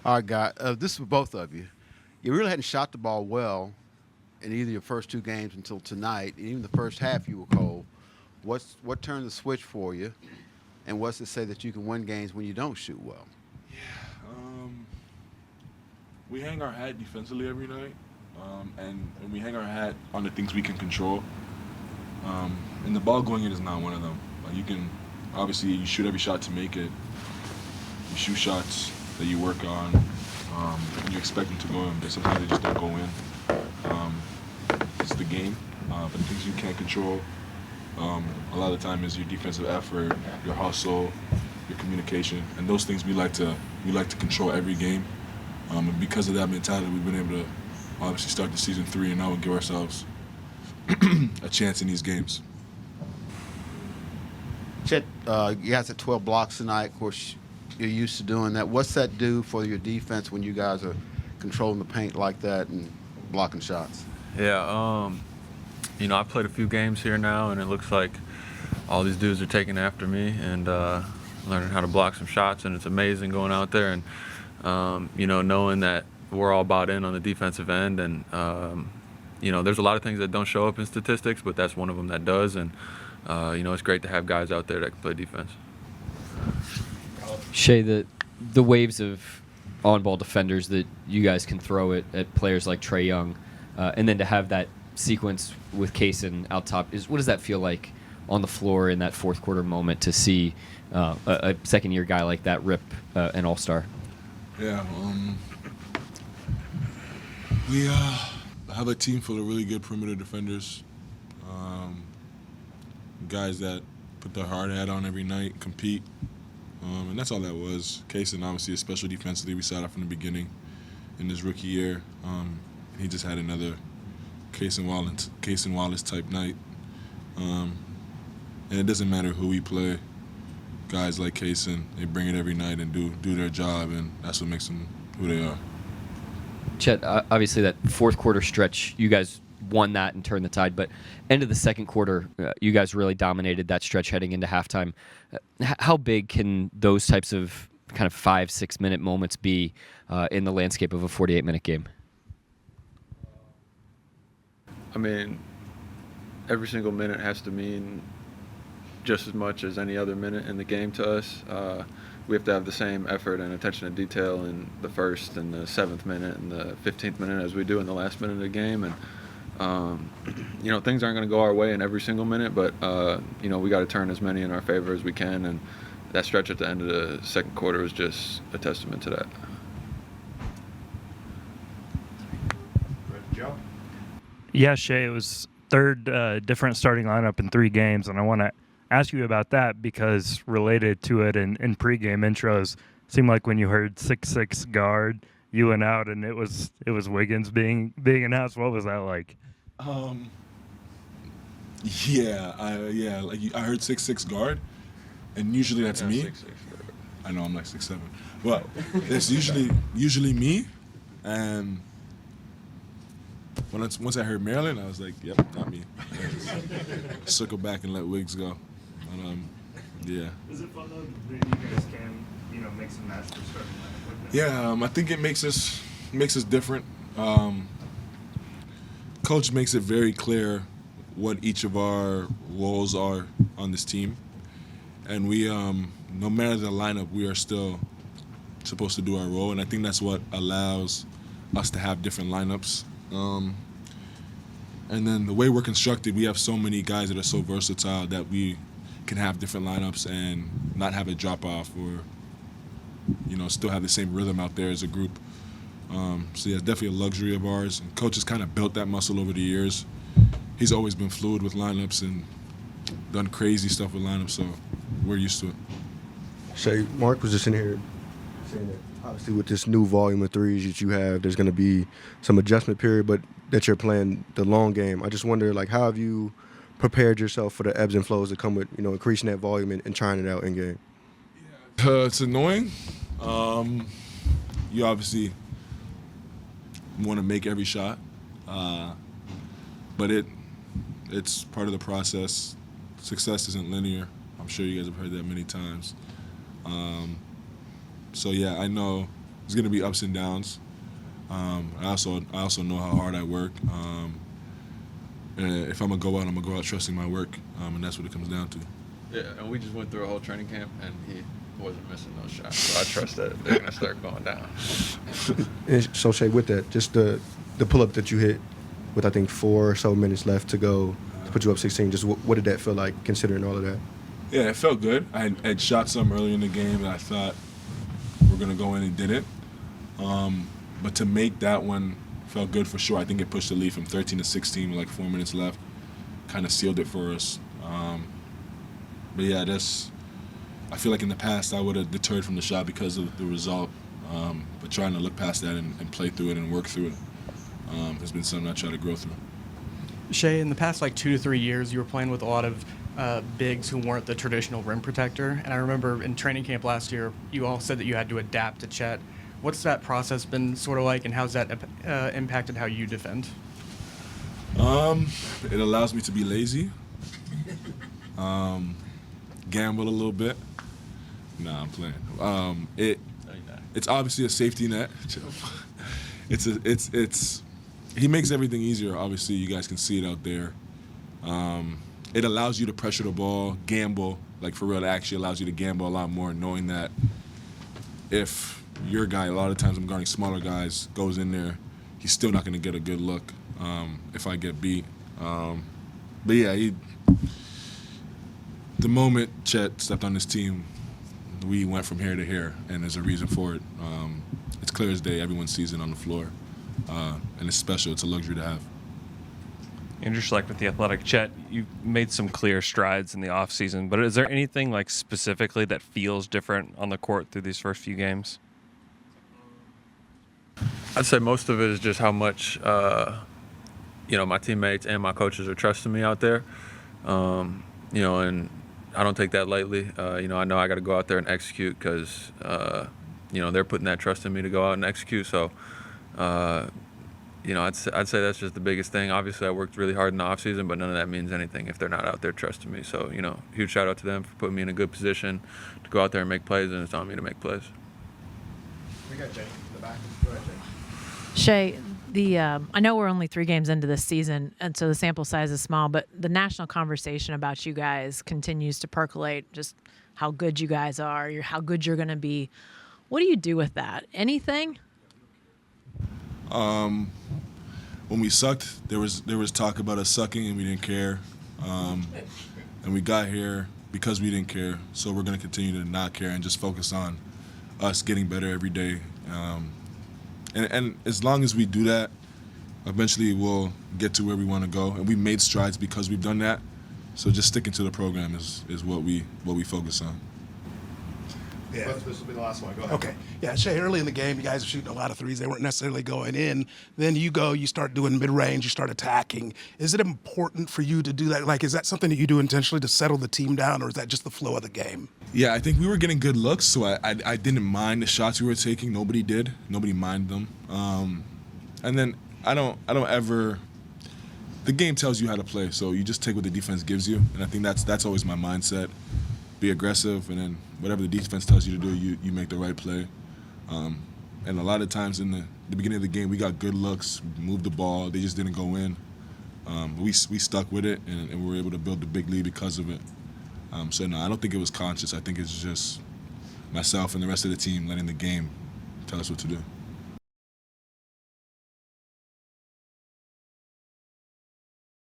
All right, guy. This is for both of you. You really hadn't shot the ball well in either your first two games until tonight. And even the first half, you were cold. What turned the switch for you, and what's to say that you can win games when you don't shoot well? We hang our hat defensively every night, and we hang our hat on the things we can control. And the ball going in is not one of them. You can, obviously, you shoot every shot to make it. You shoot shots that you work on, and you expect them to go in, but sometimes they just don't go in. It's the game, but the things you can't control, a lot of the time is your defensive effort, your hustle, your communication, and those things we like to control every game. And because of that mentality, we've been able to obviously start the season 3-0 and give ourselves a chance in these games. Chet, you guys had 12 blocks tonight. Of course, you're used to doing that. What's that do for your defense when you guys are controlling the paint like that and blocking shots? Yeah, I played a few games here now, and it looks like all these dudes are taking after me and learning how to block some shots, and it's amazing going out there and, knowing that we're all bought in on the defensive end. And, there's a lot of things that don't show up in statistics, but that's one of them that does. And, it's great to have guys out there that can play defense. Shai, the waves of on-ball defenders that you guys can throw at players like Trae Young, and then to have that sequence with Kaysen out top, what does that feel like on the floor in that fourth quarter moment to see a second-year guy like that rip an all-star? Yeah, we have a team full of really good perimeter defenders, guys that put their hard hat on every night, compete, and that's all that was. Kaysen, obviously, a special defensively. We saw that from the beginning in his rookie year. He just had another Kaysen Wallace type night, and it doesn't matter who we play. Guys like Kaysen, they bring it every night and do their job, and that's what makes them who they are. Chet, obviously that fourth quarter stretch, you guys won that and turned the tide, but end of the second quarter, you guys really dominated that stretch heading into halftime. How big can those types of kind of 5-6 minute moments be in the landscape of a 48-minute game? I mean, every single minute has to mean just as much as any other minute in the game to us. We have to have the same effort and attention to detail in the first and the 7th minute and the 15th minute as we do in the last minute of the game. And, things aren't going to go our way in every single minute, but, we got to turn as many in our favor as we can. And that stretch at the end of the second quarter was just a testament to that. Joe? Yeah, Shai, it was third different starting lineup in 3 games, and I want to ask you about that because related to it in pregame intros, seemed like when you heard 6'6" guard, you went out and it was Wiggins being announced. What was that like? I heard 6'6" guard, and usually that's me. 6'6". I know I'm like 6'7", but it's usually me, and once I heard Maryland, I was like, yep, not me. Circle back and let Wiggs go. But, yeah. Is it fun though that you guys can, make some magic starting lineup like that? Yeah, I think it makes us different. Coach makes it very clear what each of our roles are on this team, and we, no matter the lineup, we are still supposed to do our role, and I think that's what allows us to have different lineups. And then the way we're constructed, we have so many guys that are so versatile that we can have different lineups and not have a drop off, or still have the same rhythm out there as a group. So yeah, it's definitely a luxury of ours. And Coach has kind of built that muscle over the years. He's always been fluid with lineups and done crazy stuff with lineups, so we're used to it. Shai, Mark was just in here saying that obviously with this new volume of threes that you have, there's going to be some adjustment period, but that you're playing the long game. I just wonder, how have you prepared yourself for the ebbs and flows that come with, increasing that volume and trying it out in game? It's annoying. You obviously want to make every shot, but it's part of the process. Success isn't linear. I'm sure you guys have heard that many times. So yeah, I know there's gonna be ups and downs. I also know how hard I work. And if I'm gonna go out, I'm gonna go out trusting my work, and that's what it comes down to. Yeah, and we just went through a whole training camp, and he wasn't missing no shots. So I trust that they're gonna start going down. And so Shai, with that, just the pull-up that you hit with I think 4 or so minutes left to go to put you up 16. Just what did that feel like, considering all of that? Yeah, it felt good. I had shot some early in the game that I thought we're gonna go in and didn't. But to make that one felt good for sure. I think it pushed the lead from 13 to 16 with like 4 minutes left. Kind of sealed it for us. But yeah, I feel like in the past I would have deterred from the shot because of the result. But trying to look past that and play through it and work through it has been something I try to grow through. Shai, in the past 2 to 3 years, you were playing with a lot of bigs who weren't the traditional rim protector. And I remember in training camp last year, you all said that you had to adapt to Chet. What's that process been sort of like, and how's that impacted how you defend? It allows me to be lazy, gamble a little bit. Nah, I'm playing. It's obviously a safety net. He makes everything easier. Obviously, you guys can see it out there. It allows you to pressure the ball, gamble, like for real. It actually allows you to gamble a lot more, knowing that if your guy, a lot of times I'm guarding smaller guys, goes in there, he's still not going to get a good look if I get beat. But yeah, the moment Chet stepped on this team, we went from here to here, and there's a reason for it. It's clear as day. Everyone sees it on the floor, and it's special. It's a luxury to have. And just like with the Athletic, Chet, you've made some clear strides in the offseason, but is there anything specifically that feels different on the court through these first few games? I'd say most of it is just how much, my teammates and my coaches are trusting me out there. And I don't take that lightly. I know I got to go out there and execute because, they're putting that trust in me to go out and execute. So, I'd say that's just the biggest thing. Obviously, I worked really hard in the offseason, but none of that means anything if they're not out there trusting me. So, huge shout out to them for putting me in a good position to go out there and make plays, and it's on me to make plays. We got Jay in the back. Go ahead, Jay. Shai, I know we're only 3 games into this season, and so the sample size is small, but the national conversation about you guys continues to percolate, just how good you guys are, how good you're going to be. What do you do with that? Anything? When we sucked, there was talk about us sucking, and we didn't care. And we got here because we didn't care, so we're going to continue to not care and just focus on us getting better every day. And as long as we do that, eventually we'll get to where we want to go. And we made strides because we've done that. So just sticking to the program is what we focus on. Yeah. This will be the last one. Go ahead. Okay. Yeah, Shai, early in the game, you guys were shooting a lot of threes. They weren't necessarily going in. Then you start doing mid-range, you start attacking. Is it important for you to do that? Is that something that you do intentionally to settle the team down, or is that just the flow of the game? Yeah, I think we were getting good looks, so I didn't mind the shots we were taking. Nobody did. Nobody minded them. And then I don't ever. The game tells you how to play, so you just take what the defense gives you, and I think that's always my mindset. Be aggressive, and then whatever the defense tells you to do, you make the right play. And a lot of times in the beginning of the game, we got good looks, moved the ball, they just didn't go in. We stuck with it, and we were able to build the big lead because of it. So no, I don't think it was conscious. I think it's just myself and the rest of the team letting the game tell us what to do.